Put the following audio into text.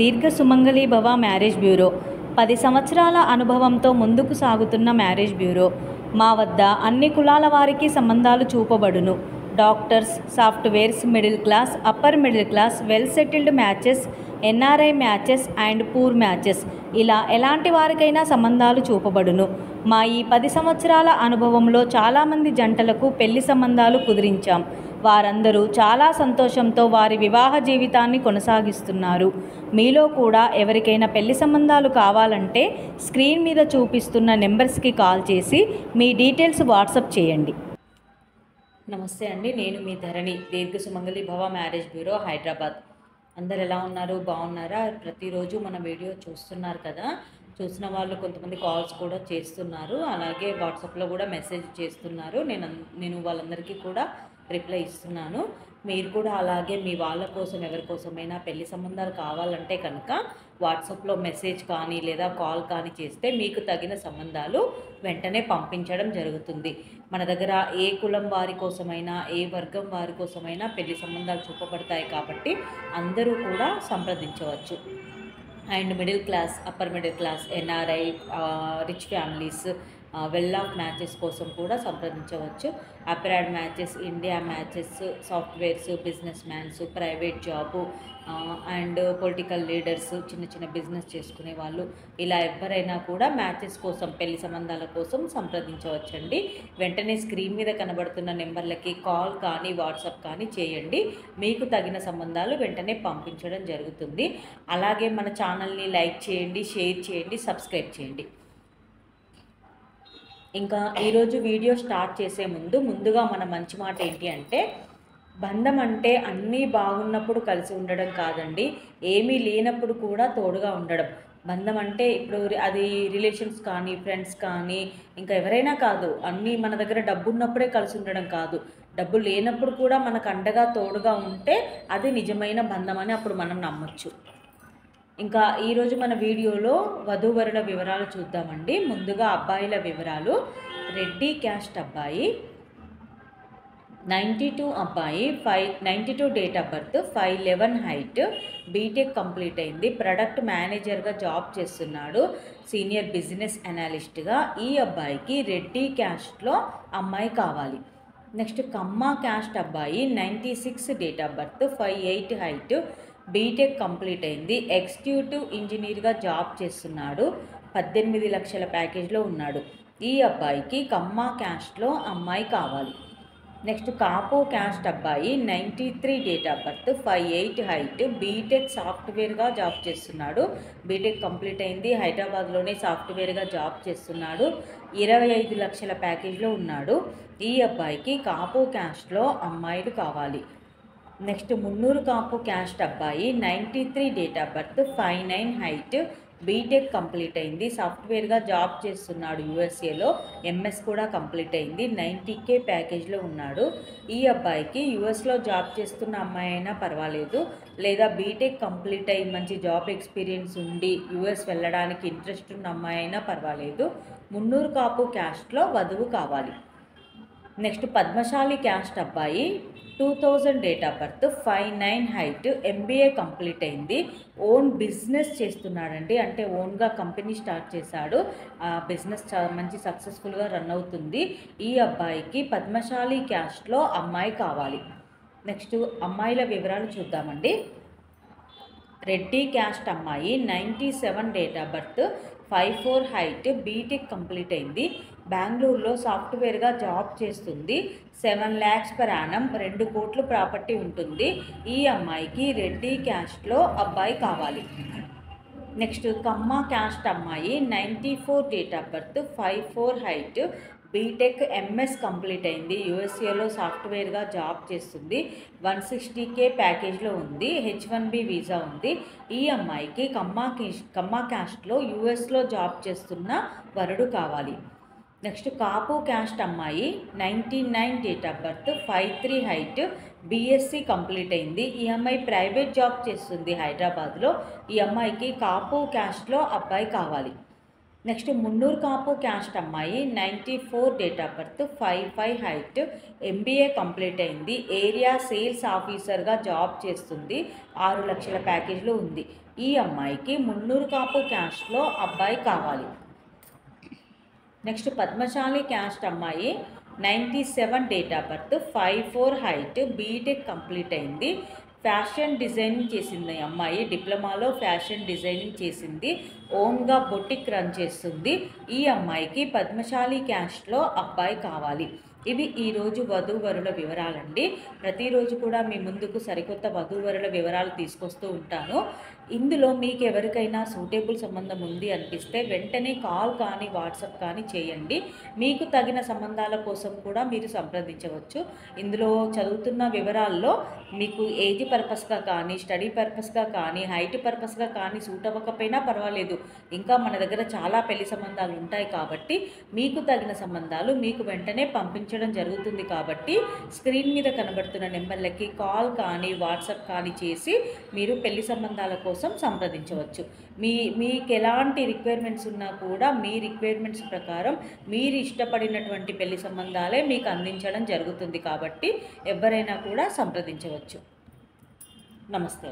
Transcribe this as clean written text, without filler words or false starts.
దీర్ఘ సుమంగళి భవ marriage bureau 10 సంవత్సరాల అనుభవంతో ముందుకు సాగుతున్న మ్యారేజ్ బ్యూరో. మా వద్ద అన్ని కులాల వారికి సంబంధాలు చూపబడును. Doctors, softwares, middle class, upper middle class, well settled matches, NRI matches and poor matches, ఇలా ఎలాంటి వారికైనా సంబంధాలు చూపబడును. మా ఈ 10 సంవత్సరాల అనుభవంలో చాలామంది జంటలకు పెళ్లి సంబంధాలు కుదిరించాం. వారందరూ చాలా సంతోషంతో వారి వివాహ జీవితాన్ని కొనసాగిస్తున్నారు. మీలో కూడా ఎవరికైనా పెళ్లి సంబంధాలు కావాలంటే స్క్రీన్ మీద చూపిస్తున్న నెంబర్స్కి కాల్ చేసి మీ డీటెయిల్స్ వాట్సాప్ చేయండి. నమస్తే అండి, నేను మీ ధరణి, దీర్ఘ సుమంగళి భవ మ్యారేజ్ బ్యూరో, హైదరాబాద్. అందరు ఎలా ఉన్నారు? బాగున్నారా? ప్రతిరోజు మన వీడియో చూస్తున్నారు కదా. చూసిన వాళ్ళు కొంతమంది కాల్స్ కూడా చేస్తున్నారు, అలాగే వాట్సాప్లో కూడా మెసేజ్ చేస్తున్నారు. నేను వాళ్ళందరికీ కూడా రిప్లై ఇస్తున్నాను. మీరు కూడా అలాగే మీ వాళ్ళ కోసం ఎవరికోసమైనా పెళ్లి సంబంధాలు కావాలంటే కనుక వాట్సాప్లో మెసేజ్ కానీ లేదా కాల్ కానీ చేస్తే మీకు తగిన సంబంధాలు వెంటనే పంపించడం జరుగుతుంది. మన దగ్గర ఏ కులం వారి కోసమైనా ఏ వర్గం వారి కోసమైనా పెళ్లి సంబంధాలు చూపబడతాయి కాబట్టి అందరూ కూడా సంప్రదించవచ్చు. And middle class, upper middle class, NRI, rich families, well of matches కోసం కూడా సంప్రదించవచ్చు. Abroad matches, India matches, softwares, business mans, private job and political leaders, చిన్న చిన్న బిజినెస్ చేసుకునే వాళ్ళు, ఇలా ఎవరైనా కూడా మ్యాచెస్ కోసం, పెళ్లి సంబంధాల కోసం సంప్రదించవచ్చండి. వెంటనే స్క్రీన్ మీద కనబడుతున్న నెంబర్లకి కాల్ కానీ వాట్సాప్ కానీ చేయండి. మీకు తగిన సంబంధాలు వెంటనే పంపించడం జరుగుతుంది. అలాగే మన ఛానల్ని లైక్ చేయండి, షేర్ చేయండి, సబ్స్క్రైబ్ చేయండి. ఇంకా ఈరోజు వీడియో స్టార్ట్ చేసే ముందుగా మన మంచి మాట ఏంటి అంటే, బంధం అంటే అన్నీ బాగున్నప్పుడు కలిసి ఉండడం కాదండి, ఏమీ లేనప్పుడు కూడా తోడుగా ఉండడం. బంధం అంటే ఇప్పుడు అది రిలేషన్స్ కానీ, ఫ్రెండ్స్ కానీ, ఇంకా ఎవరైనా కాదు, అన్నీ మన దగ్గర డబ్బు ఉన్నప్పుడే కలిసి ఉండడం కాదు, డబ్బు లేనప్పుడు కూడా మనకు అండగా తోడుగా ఉంటే అది నిజమైన బంధం అని అప్పుడు మనం నమ్మొచ్చు. ఇంకా ఈరోజు మన వీడియోలో వధూవరుల వివరాలు చూద్దామండి. ముందుగా అబ్బాయిల వివరాలు. రెడ్డి క్యాస్ట్ అబ్బాయి, 92 అబ్బాయి, 92 date of birth, 5'11" height, BTech complete అయింది, ప్రొడక్ట్ మేనేజర్గా జాబ్ చేస్తున్నాడు, సీనియర్ బిజినెస్ అనలిస్ట్గా. ఈ అబ్బాయికి రెడ్డి క్యాస్ట్లో అమ్మాయి కావాలి. నెక్స్ట్ కమ్మ క్యాస్ట్ అబ్బాయి, 96 date of birth, 5'8" height, BTech complete అయింది, ఎగ్జిక్యూటివ్ ఇంజనీర్గా జాబ్ చేస్తున్నాడు, 18 లక్షల ప్యాకేజ్లో ఉన్నాడు. ఈ అబ్బాయికి కమ్మ క్యాస్ట్లో అమ్మాయి కావాలి. నెక్స్ట్ కాపు క్యాస్ట్ అబ్బాయి, 93 date of birth, 5'8" height, BTech సాఫ్ట్వేర్గా జాబ్ చేస్తున్నాడు, బీటెక్ కంప్లీట్ అయింది, హైదరాబాద్లోనే సాఫ్ట్వేర్గా జాబ్ చేస్తున్నాడు, 25 లక్షల ప్యాకేజ్లో ఉన్నాడు. ఈ అబ్బాయికి కాపు క్యాస్ట్లో అమ్మాయిలు కావాలి. నెక్స్ట్ మున్నూరు కాపు క్యాస్ట్ అబ్బాయి, 93 date of birth, 5'9" height, BTech complete అయింది, సాఫ్ట్వేర్గా జాబ్ చేస్తున్నాడు యూఎస్ఏలో, ఎంఎస్ కూడా కంప్లీట్ అయింది, 90K ప్యాకేజ్లో ఉన్నాడు. ఈ అబ్బాయికి యూఎస్లో జాబ్ చేస్తున్న అమ్మాయి అయినా పర్వాలేదు, లేదా బీటెక్ కంప్లీట్ అయ్యి మంచి జాబ్ ఎక్స్పీరియన్స్ ఉండి యూఎస్ వెళ్ళడానికి ఇంట్రెస్ట్ ఉన్న అమ్మాయి అయినా పర్వాలేదు. మున్నూరు కాపు క్యాస్ట్లో వధువు కావాలి. నెక్స్ట్ పద్మశాలి క్యాస్ట్ అబ్బాయి, 2000 date of birth, 5'9" height, MBA complete అయింది, ఓన్ బిజినెస్ చేస్తున్నాడండి, అంటే ఓన్గా కంపెనీ స్టార్ట్ చేశాడు, ఆ బిజినెస్ మంచి సక్సెస్ఫుల్గా రన్ అవుతుంది. ఈ అబ్బాయికి పద్మశాలి క్యాస్ట్లో అమ్మాయి కావాలి. నెక్స్ట్ అమ్మాయిల వివరాలు చూద్దామండి. రెడ్డి క్యాస్ట్ అమ్మాయి, 97 date of birth, 5'4" height, BTech complete అయింది, బెంగళూరులో సాఫ్ట్వేర్గా జాబ్ చేస్తుంది, 7 lakhs per annum, 2 కోట్లు ప్రాపర్టీ ఉంటుంది. ఈ అమ్మాయికి రెడ్డి క్యాస్ట్లో అబ్బాయి కావాలి. నెక్స్ట్ కమ్మ క్యాస్ట్ అమ్మాయి, 94 date of birth, 5'4" height, BTech MS complete అయింది, యూఎస్ఏలో సాఫ్ట్వేర్గా జాబ్ చేస్తుంది, 160K ప్యాకేజ్లో ఉంది, H1B వీసా ఉంది. ఈ అమ్మాయికి కమ్మ క్యాస్ట్లో యూఎస్లో జాబ్ చేస్తున్న వరుడు కావాలి. నెక్స్ట్ కాపు క్యాస్ట్ అమ్మాయి, 99 date of birth, 5'3" height, BSc complete అయింది. ఈ అమ్మాయి ప్రైవేట్ జాబ్ చేస్తుంది హైదరాబాద్లో. ఈ అమ్మాయికి కాపు క్యాస్ట్లో అబ్బాయి కావాలి. నెక్స్ట్ మున్నూరు కాపు క్యాస్ట్ అమ్మాయి, 94 date of birth, 5'5" height, MBA complete అయింది, ఏరియా సేల్స్ ఆఫీసర్గా జాబ్ చేస్తుంది, 6 లక్షల ప్యాకేజ్లో ఉంది. ఈ అమ్మాయికి మున్నూరు కాపు క్యాస్ట్లో అబ్బాయి కావాలి. నెక్స్ట్ పద్మశాలి క్యాస్ట్ అమ్మాయి 97 date of birth, 5'4" height, BTech complete అయింది. ఫ్యాషన్ డిజైనింగ్ చేసింది ఈ అమ్మాయి, డిప్లొమాలో ఫ్యాషన్ డిజైనింగ్ చేసింది. ఓన్గా బొటిక్ రన్ చేస్తుంది. ఈ అమ్మాయికి పద్మశాలి క్యాస్ట్లో అబ్బాయి కావాలి. ఇవి ఈరోజు వధూవరుల వివరాలండి. ప్రతిరోజు కూడా మీ ముందుకు సరికొత్త వధూవరుల వివరాలు తీసుకొస్తూ ఉంటాను. ఇందులో మీకు ఎవరికైనా సూటబుల్ సంబంధం ఉంది అనిపిస్తే వెంటనే కాల్ కానీ వాట్సాప్ కానీ చేయండి. మీకు తగిన సంబంధాల కోసం కూడా మీరు సంప్రదించవచ్చు. ఇందులో చదువుతున్న వివరాల్లో మీకు ఏజ్ పర్పస్గా కానీ, స్టడీ పర్పస్గా కానీ, హైట్ పర్పస్గా కానీ సూట్ అవ్వకపోయినా పర్వాలేదు. ఇంకా మన దగ్గర చాలా పెళ్లి సంబంధాలు ఉంటాయి కాబట్టి మీకు తగిన సంబంధాలు మీకు వెంటనే పంపించడం జరుగుతుంది. కాబట్టి స్క్రీన్ మీద కనబడుతున్న నెంబర్లకి కాల్ కానీ వాట్సాప్ కానీ చేసి మీరు పెళ్లి సంబంధాల కోసం సంప్రదించవచ్చు. మీకు ఎలాంటి రిక్వైర్మెంట్స్ ఉన్నా కూడా మీ రిక్వైర్మెంట్స్ ప్రకారం మీరు ఇష్టపడినటువంటి పెళ్లి సంబంధాలే మీకు అందించడం జరుగుతుంది. కాబట్టి ఎవరైనా కూడా సంప్రదించవచ్చు. నమస్తే.